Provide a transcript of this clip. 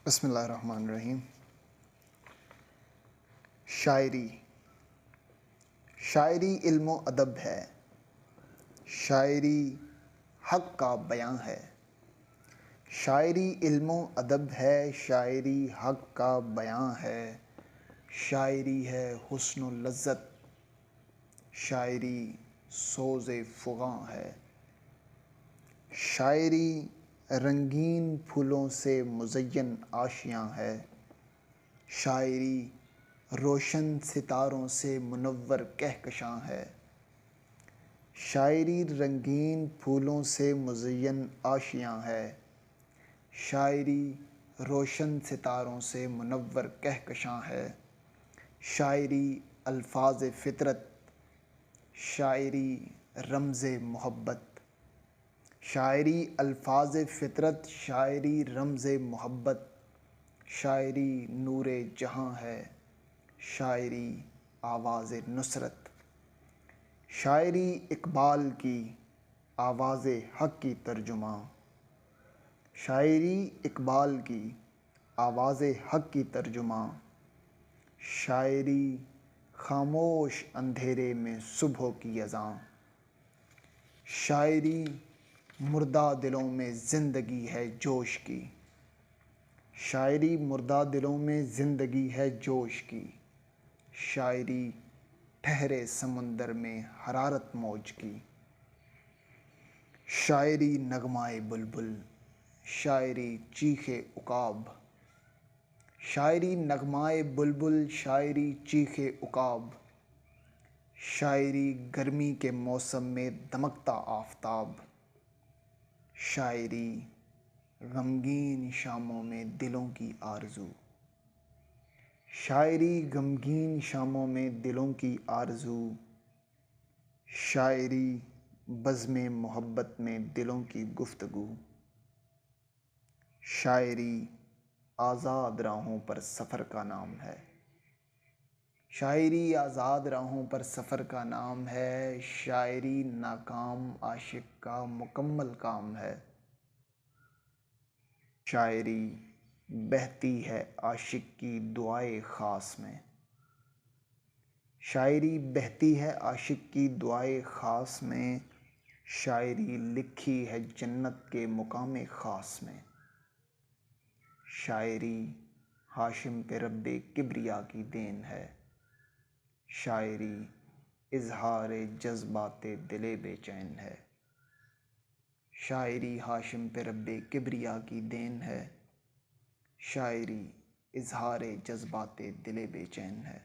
بسم اللہ الرحمن الرحیم۔ شاعری علم و ادب ہے، شاعری حق کا بیاں ہے۔ شاعری علم و ادب ہے، شاعری حق کا بیاں ہے۔ شاعری ہے حسن و لذت، شاعری سوز فغاں ہے۔ شاعری رنگین پھولوں سے مزین آشیاں ہے، شاعری روشن ستاروں سے منور کہکشاں ہے۔ شاعری رنگین پھولوں سے مزین آشیاں ہے، شاعری روشن ستاروں سے منور کہکشاں ہے۔ شاعری الفاظ فطرت، شاعری رمز محبت۔ شاعری الفاظ فطرت، شاعری رمز محبت۔ شاعری نور جہاں ہے، شاعری آواز نصرت۔ شاعری اقبال کی آواز حق کی ترجماں، شاعری اقبال کی آواز حق کی ترجماں۔ شاعری خاموش اندھیرے میں صبح کی اذاں۔ شاعری مردہ دلوں میں زندگی ہے جوش کی، شاعری مردہ دلوں میں زندگی ہے جوش کی۔ شاعری ٹھہرے سمندر میں حرارت موج کی۔ شاعری نغمۂ بلبل، شاعری چیخ عقاب۔ شاعری نغمۂ بلبل، شاعری چیخ عقاب۔ شاعری گرمی کے موسم میں دمکتا آفتاب۔ شاعری غمگین شاموں میں دلوں کی آرزو، شاعری غمگین شاموں میں دلوں کی آرزو۔ شاعری بزم محبت میں دلوں کی گفتگو۔ شاعری آزاد راہوں پر سفر کا نام ہے، شاعری آزاد راہوں پر سفر کا نام ہے۔ شاعری ناکام عاشق کا مکمل کام ہے، شاعری بہتی ہے عاشق کی دعائے خاص میں۔ شاعری بہتی ہے عاشق کی دعائے خاص میں، شاعری لکھی ہے جنت کے مقام خاص میں۔ شاعری ہاشم پہ رب کبریا کی دین ہے، شاعری اظہار جذبات دل بے چین ہے۔ شاعری ہاشم پہ رب کبریا کی دین ہے، شاعری اظہار جذبات دل بے چین ہے۔